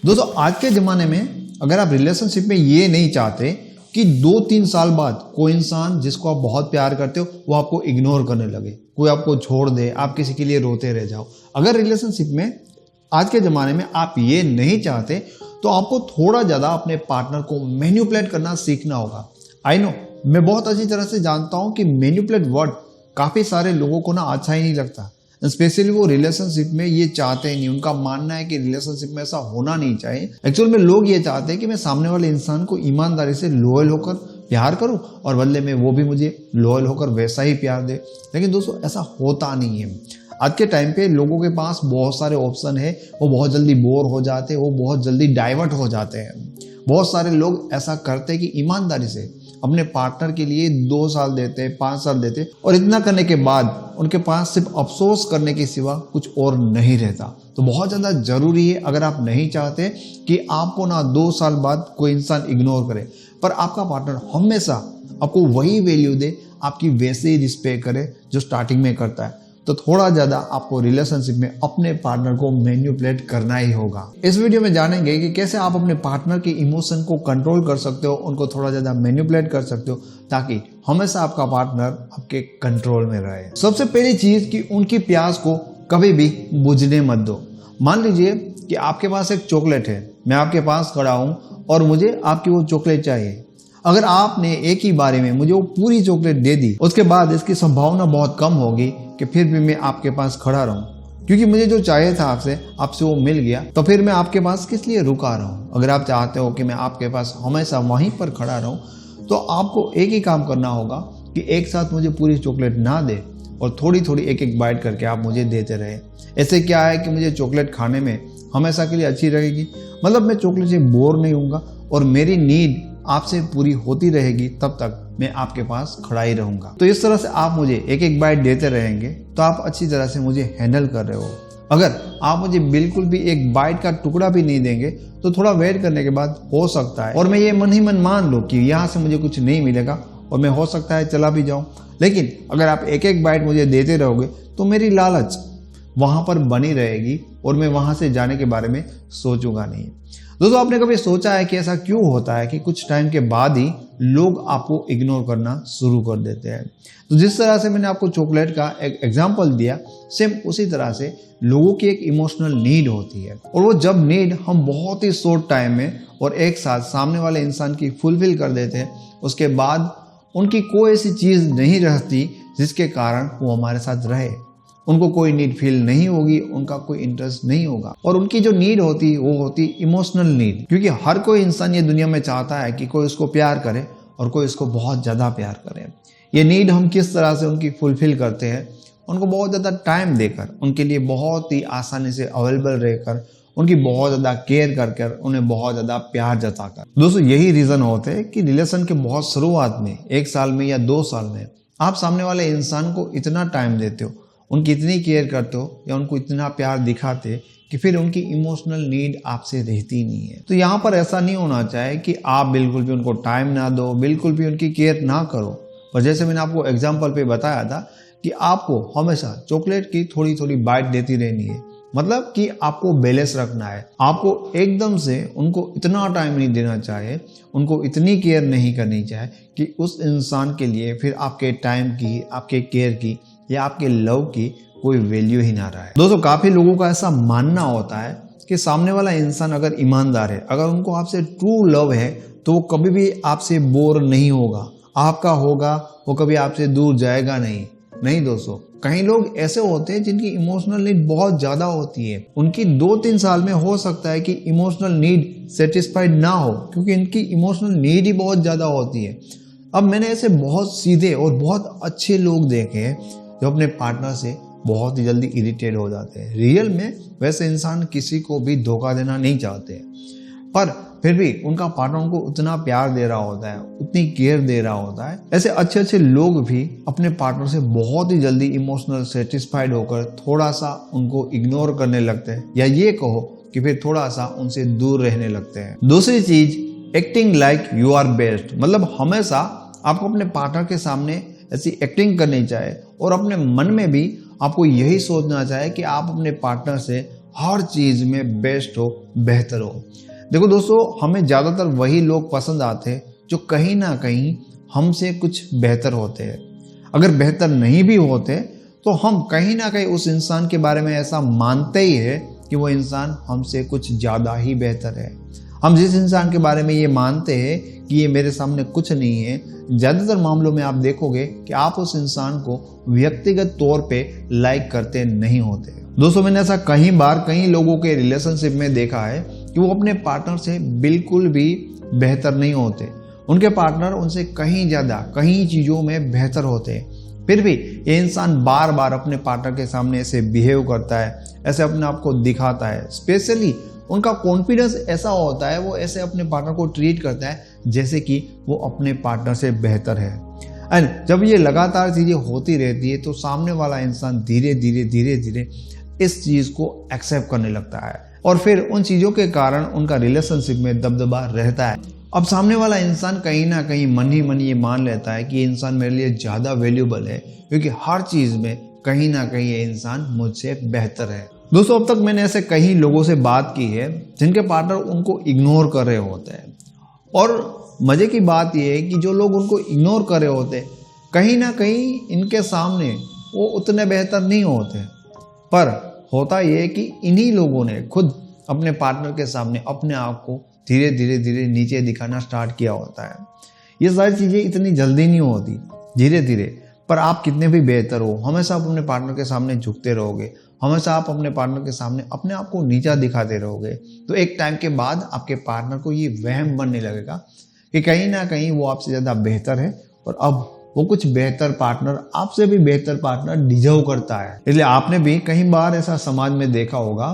दोस्तों आज के ज़माने में अगर आप रिलेशनशिप में ये नहीं चाहते कि 2-3 साल बाद कोई इंसान जिसको आप बहुत प्यार करते हो वो आपको इग्नोर करने लगे, कोई आपको छोड़ दे, आप किसी के लिए रोते रह जाओ। अगर रिलेशनशिप में आज के ज़माने में आप ये नहीं चाहते तो आपको थोड़ा ज़्यादा अपने पार्टनर को मैनिपुलेट करना सीखना होगा। आई नो, मैं बहुत अच्छी तरह से जानता हूँ कि मैनिपुलेट वर्ड काफ़ी सारे लोगों को ना अच्छा ही नहीं लगता, स्पेशली वो रिलेशनशिप में ये चाहते ही नहीं। उनका मानना है कि रिलेशनशिप में ऐसा होना नहीं चाहिए। एक्चुअल में लोग ये चाहते हैं कि मैं सामने वाले इंसान को ईमानदारी से लॉयल होकर प्यार करूं और बदले में वो भी मुझे लॉयल होकर वैसा ही प्यार दे। लेकिन दोस्तों ऐसा होता नहीं है। आज के टाइम पे लोगों के पास बहुत सारे ऑप्शन है, वो बहुत जल्दी बोर हो जाते हैं, वो बहुत जल्दी डाइवर्ट हो जाते हैं। बहुत सारे लोग ऐसा करते हैं कि ईमानदारी से अपने पार्टनर के लिए 2 साल देते, 5 साल देते और इतना करने के बाद उनके पास सिर्फ अफसोस करने के सिवा कुछ और नहीं रहता। तो बहुत ज़्यादा ज़रूरी है, अगर आप नहीं चाहते कि आपको ना 2 साल बाद कोई इंसान इग्नोर करे, पर आपका पार्टनर हमेशा आपको वही वैल्यू दे, आपकी वैसे ही रिस्पेक्ट करे जो स्टार्टिंग में करता है, तो थोड़ा ज़्यादा आपको रिलेशनशिप में अपने पार्टनर को मैनिपुलेट करना ही होगा। इस वीडियो में जानेंगे कि कैसे आप अपने पार्टनर के इमोशन को कंट्रोल कर सकते हो, उनको थोड़ा ज़्यादा मैनिपुलेट कर सकते हो ताकि हमेशा आपका पार्टनर आपके कंट्रोल में रहे। सबसे पहली चीज़ कि उनकी प्यास को कभी भी बुझने मत दो। मान लीजिए कि आपके पास एक चॉकलेट है, मैं आपके पास खड़ा हूँ और मुझे आपकी वो चॉकलेट चाहिए। अगर आपने एक ही बारे में मुझे वो पूरी चॉकलेट दे दी, उसके बाद इसकी संभावना बहुत कम होगी कि फिर भी मैं आपके पास खड़ा रहूं, क्योंकि मुझे जो चाहिए था आपसे वो मिल गया। तो फिर मैं आपके पास किस लिए रुका रहूं? अगर आप चाहते हो कि मैं आपके पास हमेशा वहीं पर खड़ा रहूं, तो आपको एक ही काम करना होगा कि एक साथ मुझे पूरी चॉकलेट ना दे और थोड़ी थोड़ी एक एक बाइट करके आप मुझे देते रहे। ऐसे क्या है कि मुझे चॉकलेट खाने में हमेशा के लिए अच्छी रहेगी, मतलब मैं चॉकलेट से बोर नहीं होऊंगा और मेरी नीड आपसे पूरी होती रहेगी, तब तक मैं आपके पास खड़ा ही रहूंगा। तो इस तरह से आप मुझे एक एक बाइट देते रहेंगे तो आप अच्छी तरह से मुझे हैंडल कर रहे हो। अगर आप मुझे बिल्कुल भी एक बाइट का टुकड़ा भी नहीं देंगे तो थोड़ा वेट करने के बाद हो सकता है और मैं ये मन ही मन मान लूँ कि यहाँ से मुझे कुछ नहीं मिलेगा और मैं हो सकता है चला भी जाऊँ। लेकिन अगर आप एक एक बाइट मुझे देते रहोगे तो मेरी लालच वहाँ पर बनी रहेगी और मैं वहाँ से जाने के बारे में सोचूंगा नहीं। दोस्तों आपने कभी सोचा है कि ऐसा क्यों होता है कि कुछ टाइम के बाद ही लोग आपको इग्नोर करना शुरू कर देते हैं? तो जिस तरह से मैंने आपको चॉकलेट का एक एग्जांपल दिया, सेम उसी तरह से लोगों की एक इमोशनल नीड होती है और वो जब नीड हम बहुत ही शॉर्ट टाइम में और एक साथ सामने वाले इंसान की फुलफिल कर देते हैं, उसके बाद उनकी कोई ऐसी चीज़ नहीं रहती जिसके कारण वो हमारे साथ रहे। उनको कोई नीड फील नहीं होगी, उनका कोई इंटरेस्ट नहीं होगा और उनकी जो नीड होती वो होती इमोशनल नीड। क्योंकि हर कोई इंसान ये दुनिया में चाहता है कि कोई उसको प्यार करे और कोई उसको बहुत ज़्यादा प्यार करे। ये नीड हम किस तरह से उनकी फुलफिल करते हैं? उनको बहुत ज़्यादा टाइम देकर, उनके लिए बहुत ही आसानी से अवेलेबल रहकर, उनकी बहुत ज़्यादा केयर कर उन्हें बहुत ज़्यादा प्यार जताकर। दोस्तों यही रीज़न होते हैं कि रिलेशन के बहुत शुरुआत में 1 साल में या 2 साल में आप सामने वाले इंसान को इतना टाइम देते हो, उनकी इतनी केयर करते हो या उनको इतना प्यार दिखाते कि फिर उनकी इमोशनल नीड आपसे रहती नहीं है। तो यहाँ पर ऐसा नहीं होना चाहिए कि आप बिल्कुल भी उनको टाइम ना दो, बिल्कुल भी उनकी केयर ना करो। पर जैसे मैंने आपको एग्जांपल पे बताया था कि आपको हमेशा चॉकलेट की थोड़ी थोड़ी बाइट देती रहनी है, मतलब कि आपको बैलेंस रखना है। आपको एकदम से उनको इतना टाइम नहीं देना चाहिए, उनको इतनी केयर नहीं करनी चाहिए कि उस इंसान के लिए फिर आपके टाइम की, आपके केयर की या आपके लव की कोई वैल्यू ही ना रहा है। दोस्तों काफ़ी लोगों का ऐसा मानना होता है कि सामने वाला इंसान अगर ईमानदार है, अगर उनको आपसे ट्रू लव है, तो वो कभी भी आपसे बोर नहीं होगा, आपका होगा, वो कभी आपसे दूर जाएगा नहीं दोस्तों, कई लोग ऐसे होते हैं जिनकी इमोशनल नीड बहुत ज़्यादा होती है। उनकी 2-3 साल में हो सकता है कि इमोशनल नीड सेटिस्फाइड ना हो, क्योंकि इनकी इमोशनल नीड ही बहुत ज़्यादा होती है। अब मैंने ऐसे बहुत सीधे और बहुत अच्छे लोग देखे हैं जो अपने पार्टनर से बहुत ही जल्दी इरिटेट हो जाते हैं। रियल में वैसे इंसान किसी को भी धोखा देना नहीं चाहते हैं, पर फिर भी उनका पार्टनर उनको उतना प्यार दे रहा होता है, उतनी केयर दे रहा होता है। ऐसे अच्छे अच्छे लोग भी अपने पार्टनर से बहुत ही जल्दी इमोशनल सेटिस्फाइड होकर थोड़ा सा उनको इग्नोर करने लगते हैं, या ये कहो कि फिर थोड़ा सा उनसे दूर रहने लगते हैं। दूसरी चीज, acting like you are best, मतलब हमेशा आपको अपने पार्टनर के सामने ऐसी एक्टिंग करनी चाहिए और अपने मन में भी आपको यही सोचना चाहिए कि आप अपने पार्टनर से हर चीज में बेस्ट हो, बेहतर हो। देखो दोस्तों, हमें ज्यादातर वही लोग पसंद आते हैं जो कहीं ना कहीं हमसे कुछ बेहतर होते हैं। अगर बेहतर नहीं भी होते तो हम कहीं ना कहीं उस इंसान के बारे में ऐसा मानते ही है कि वो इंसान हमसे कुछ ज्यादा ही बेहतर है। हम जिस इंसान के बारे में ये मानते हैं कि ये मेरे सामने कुछ नहीं है, ज्यादातर मामलों में आप देखोगे कि आप उस इंसान को व्यक्तिगत तौर पे लाइक करते नहीं होते। दोस्तों, मैंने ऐसा कई बार कई लोगों के रिलेशनशिप में देखा है कि वो अपने पार्टनर से बिल्कुल भी बेहतर नहीं होते। उनके पार्टनर उनसे कहीं ज्यादा कई चीजों में बेहतर होते हैं, फिर भी ये इंसान बार बार अपने पार्टनर के सामने ऐसे बिहेव करता है, ऐसे अपने आप को दिखाता है। स्पेशली उनका कॉन्फिडेंस ऐसा होता है, वो ऐसे अपने पार्टनर को ट्रीट करता है जैसे कि वो अपने पार्टनर से बेहतर है। एंड जब ये लगातार चीजें होती रहती है तो सामने वाला इंसान धीरे धीरे इस चीज को एक्सेप्ट करने लगता है और फिर उन चीजों के कारण उनका रिलेशनशिप में दबदबा रहता है। अब सामने वाला इंसान कहीं ना कहीं मन ही मन ये मान लेता है कि ये इंसान मेरे लिए ज़्यादा वैल्यूबल है, क्योंकि हर चीज़ में कहीं ना कहीं ये इंसान मुझसे बेहतर है। दोस्तों, अब तक मैंने ऐसे कई लोगों से बात की है जिनके पार्टनर उनको इग्नोर कर रहे होते हैं, और मज़े की बात यह है कि जो लोग उनको इग्नोर कर रहे होते हैं कहीं ना कहीं इनके सामने वो उतने बेहतर नहीं होते। पर होता यह है कि इन्हीं लोगों ने खुद अपने पार्टनर के सामने अपने आप को धीरे धीरे नीचे दिखाना स्टार्ट किया होता है। ये सारी चीज़ें इतनी जल्दी नहीं होती, धीरे धीरे। पर आप कितने भी बेहतर हो, हमेशा आप अपने पार्टनर के सामने झुकते रहोगे, हमेशा आप अपने पार्टनर के सामने अपने आप को नीचा दिखाते रहोगे, तो एक टाइम के बाद आपके पार्टनर को ये वहम बनने लगेगा कि कहीं ना कहीं वो आपसे ज़्यादा बेहतर है और अब वो कुछ बेहतर पार्टनर, आपसे भी बेहतर पार्टनर डिजर्व करता है। इसलिए आपने भी कई बार ऐसा समाज में देखा होगा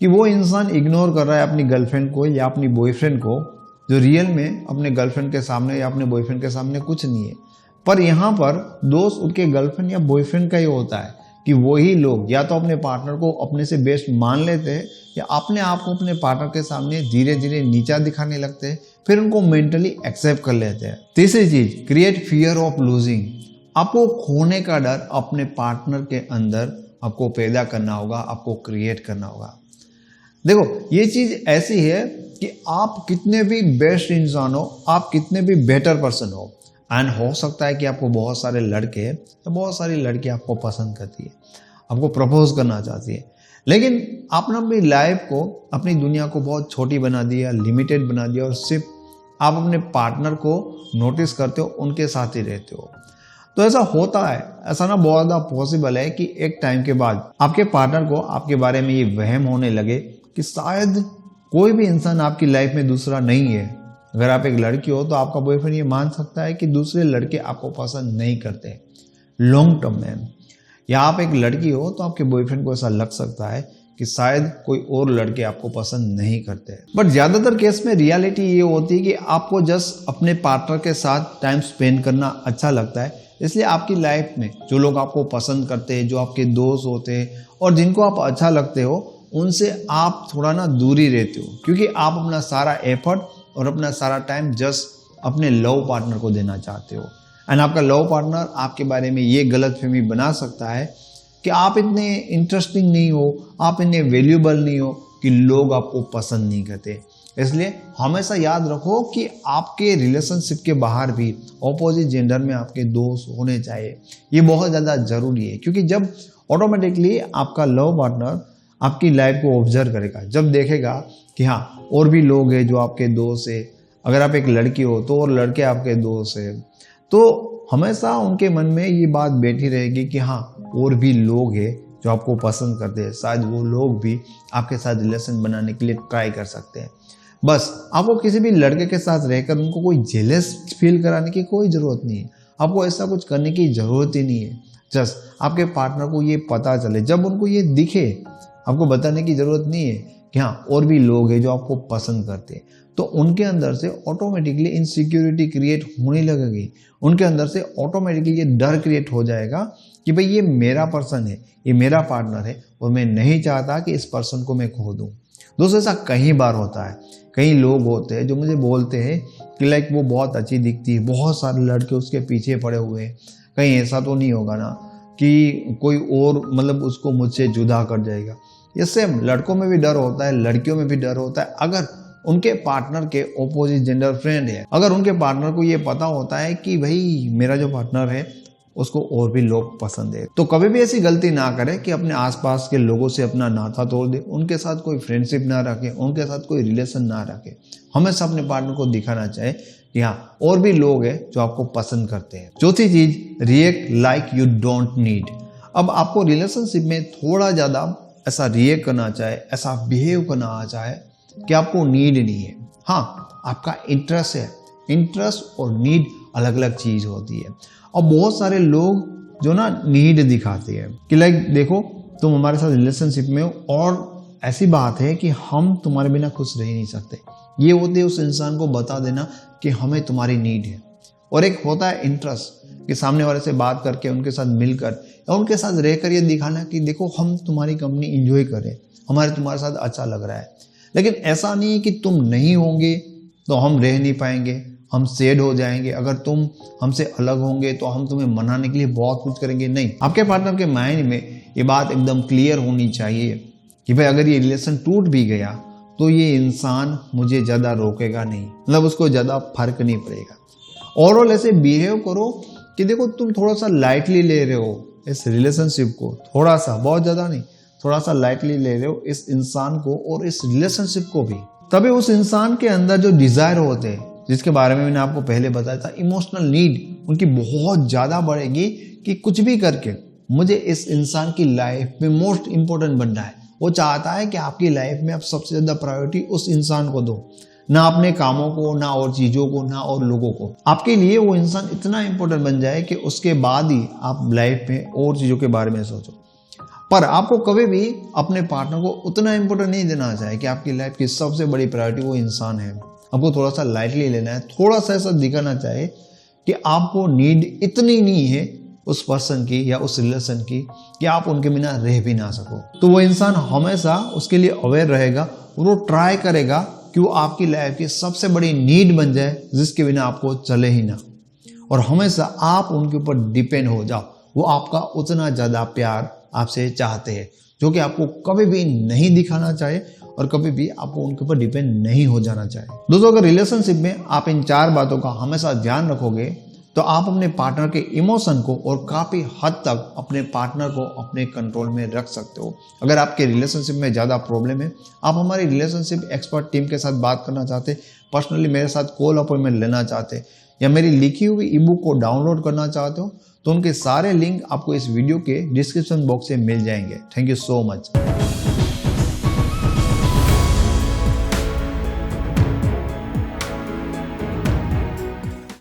कि वो इंसान इग्नोर कर रहा है अपनी गर्लफ्रेंड को या अपनी बॉयफ्रेंड को, जो रियल में अपने गर्लफ्रेंड के सामने या अपने बॉयफ्रेंड के सामने कुछ नहीं है। पर यहाँ पर दोस्त उनके गर्लफ्रेंड या बॉयफ्रेंड का ही होता है कि वही लोग या तो अपने पार्टनर को अपने से बेस्ट मान लेते हैं या अपने आप को अपने पार्टनर के सामने धीरे धीरे नीचा दिखाने लगते हैं, फिर उनको मेंटली एक्सेप्ट कर लेते हैं। तीसरी चीज, क्रिएट फियर ऑफ लूजिंग। आपको खोने का डर अपने पार्टनर के अंदर आपको पैदा करना होगा, आपको क्रिएट करना होगा। देखो, ये चीज ऐसी है कि आप कितने भी बेस्ट इंसान हो, आप कितने भी बेटर पर्सन हो, एंड हो सकता है कि आपको बहुत सारे लड़के या बहुत सारी लड़की आपको पसंद करती है, आपको प्रपोज करना चाहती है, लेकिन आपने अपनी लाइफ को, अपनी दुनिया को बहुत छोटी बना दिया, लिमिटेड बना दिया और सिर्फ आप अपने पार्टनर को नोटिस करते हो, उनके साथ ही रहते हो। तो ऐसा होता है, ऐसा ना बहुत ज़्यादा पॉसिबल है कि एक टाइम के बाद आपके पार्टनर को आपके बारे में ये वहम होने लगे कि शायद कोई भी इंसान आपकी लाइफ में दूसरा नहीं है। अगर आप एक लड़की हो तो आपका बॉयफ्रेंड ये मान सकता है कि दूसरे लड़के आपको पसंद नहीं करते लॉन्ग टर्म में, या आप एक लड़की हो तो आपके बॉयफ्रेंड को ऐसा लग सकता है कि शायद कोई और लड़के आपको पसंद नहीं करते। बट ज़्यादातर केस में रियलिटी ये होती है कि आपको जस्ट अपने पार्टनर के साथ टाइम स्पेंड करना अच्छा लगता है, इसलिए आपकी लाइफ में जो लोग आपको पसंद करते हैं, जो आपके दोस्त होते हैं और जिनको आप अच्छा लगते हो, उनसे आप थोड़ा ना दूरी रहते हो, क्योंकि आप अपना सारा एफर्ट और अपना सारा टाइम जस्ट अपने लव पार्टनर को देना चाहते हो। एंड आपका लव पार्टनर आपके बारे में ये गलतफहमी बना सकता है कि आप इतने इंटरेस्टिंग नहीं हो, आप इतने वैल्यूबल नहीं हो कि लोग आपको पसंद नहीं करते। इसलिए हमेशा याद रखो कि आपके रिलेशनशिप के बाहर भी ऑपोजिट जेंडर में आपके दोस्त होने चाहिए। ये बहुत ज़्यादा ज़रूरी है, क्योंकि जब ऑटोमेटिकली आपका लव पार्टनर आपकी लाइफ को ऑब्जर्व करेगा, जब देखेगा कि हाँ और भी लोग हैं जो आपके दोस्त है, अगर आप एक लड़की हो तो और लड़के आपके दोस्त है, तो हमेशा उनके मन में ये बात बैठी रहेगी कि हाँ और भी लोग हैं जो आपको पसंद करते हैं, शायद वो लोग भी आपके साथ रिलेशन बनाने के लिए ट्राई कर सकते हैं। बस आपको किसी भी लड़के के साथ रहकर उनको कोई जेलस फील कराने की कोई ज़रूरत नहीं है, आपको ऐसा कुछ करने की ज़रूरत ही नहीं है। जस्ट आपके पार्टनर को ये पता चले, जब उनको ये दिखे, आपको बताने की ज़रूरत नहीं है कि हाँ और भी लोग हैं जो आपको पसंद करते हैं, तो उनके अंदर से ऑटोमेटिकली इनसिक्योरिटी क्रिएट होने लगेगी, उनके अंदर से ऑटोमेटिकली ये डर क्रिएट हो जाएगा कि भाई ये मेरा पर्सन है, ये मेरा पार्टनर है और मैं नहीं चाहता कि इस पर्सन को मैं खो दूँ। दोस्तों, ऐसा कई बार होता है, कई लोग होते हैं जो मुझे बोलते हैं कि लाइक वो बहुत अच्छी दिखती है, बहुत सारे लड़के उसके पीछे पड़े हुए हैं, कहीं ऐसा तो नहीं होगा ना कि कोई और मतलब उसको मुझसे जुदा कर जाएगा। ये सेम लड़कों में भी डर होता है, लड़कियों में भी डर होता है। अगर उनके पार्टनर के ऑपोजिट जेंडर फ्रेंड है, अगर उनके पार्टनर को ये पता होता है कि भाई मेरा जो पार्टनर है उसको और भी लोग पसंद है, तो कभी भी ऐसी गलती ना करे कि अपने आसपास के लोगों से अपना नाता तोड़ दे, उनके साथ कोई फ्रेंडशिप ना रखे, उनके साथ कोई रिलेशन ना रखे। हमेशा अपने पार्टनर को दिखाना चाहिए कि हाँ और भी लोग हैं जो आपको पसंद करते हैं। चौथी चीज, react like you don't need. अब आपको रिलेशनशिप में थोड़ा ज्यादा ऐसा रिएक्ट करना चाहे, ऐसा बिहेव करना चाहे कि आपको नीड नहीं है, हाँ आपका इंटरेस्ट है। इंटरेस्ट और नीड अलग अलग चीज होती है। और बहुत सारे लोग जो ना नीड दिखाते हैं कि लाइक देखो तुम हमारे साथ रिलेशनशिप में हो और ऐसी बात है कि हम तुम्हारे बिना खुश रह नहीं सकते। ये होते है उस इंसान को बता देना कि हमें तुम्हारी नीड है। और एक होता है इंटरेस्ट कि सामने वाले से बात करके उनके साथ मिलकर या उनके साथ रहकर ये दिखाना कि देखो हम तुम्हारी कंपनी इंजॉय करें, हमारे तुम्हारे साथ अच्छा लग रहा है। लेकिन ऐसा नहीं है कि तुम नहीं होंगे तो हम रह नहीं पाएंगे, हम सैड हो जाएंगे, अगर तुम हमसे अलग होंगे तो हम तुम्हें मनाने के लिए बहुत कुछ करेंगे। नहीं, आपके पार्टनर के माइंड में ये बात एकदम क्लियर होनी चाहिए कि भाई अगर ये रिलेशन टूट भी गया तो ये इंसान मुझे ज्यादा रोकेगा नहीं, मतलब उसको ज्यादा फर्क नहीं पड़ेगा। ओवरऑल ऐसे बिहेव करो कि देखो तुम थोड़ा सा लाइटली ले रहे हो इस रिलेशनशिप को, थोड़ा सा, बहुत ज्यादा नहीं, थोड़ा सा लाइटली ले रहे हो इस इंसान को और इस रिलेशनशिप को भी। तभी उस इंसान के अंदर जो डिजायर होते हैं, जिसके बारे में मैंने आपको पहले बताया था, इमोशनल नीड उनकी बहुत ज्यादा बढ़ेगी कि कुछ भी करके मुझे इस इंसान की लाइफ में मोस्ट इंपॉर्टेंट बनना है। वो चाहता है कि आपकी लाइफ में आप सबसे ज्यादा प्रायोरिटी उस इंसान को दो, ना अपने कामों को, ना और चीजों को, ना और लोगों को। आपके लिए वो इंसान इतना इंपॉर्टेंट बन जाए कि उसके बाद ही आप लाइफ में और चीजों के बारे में सोचो। पर आपको कभी भी अपने पार्टनर को उतना इंपॉर्टेंट नहीं देना चाहिए कि आपकी लाइफ की सबसे बड़ी प्रायोरिटी वो इंसान है। आपको थोड़ा सा लाइटली लेना है, थोड़ा सा ऐसा दिखाना चाहिए कि आपको नीड इतनी नहीं है उस पर्सन की या उस रिलेशन की कि आप उनके बिना रह भी ना सको। तो वो इंसान हमेशा उसके लिए अवेयर रहेगा और वो ट्राई करेगा कि वो आपकी लाइफ की सबसे बड़ी नीड बन जाए जिसके बिना आपको चले ही ना, और हमेशा आप उनके ऊपर डिपेंड हो जाओ। वो आपका उतना ज़्यादा प्यार आपसे चाहते हैं जो कि आपको कभी भी नहीं दिखाना चाहिए और कभी भी आपको उनके ऊपर डिपेंड नहीं हो जाना चाहिए। दोस्तों, अगर रिलेशनशिप में आप इन 4 बातों का हमेशा ध्यान रखोगे तो आप अपने पार्टनर के इमोशन को और काफ़ी हद तक अपने पार्टनर को अपने कंट्रोल में रख सकते हो। अगर आपके रिलेशनशिप में ज़्यादा प्रॉब्लम है, आप हमारी रिलेशनशिप एक्सपर्ट टीम के साथ बात करना चाहते, पर्सनली मेरे साथ कॉल अपॉइंटमेंट लेना चाहते या मेरी लिखी हुई ई बुक को डाउनलोड करना चाहते हो तो उनके सारे लिंक आपको इस वीडियो के डिस्क्रिप्शन बॉक्स में मिल जाएंगे। Thank you so much.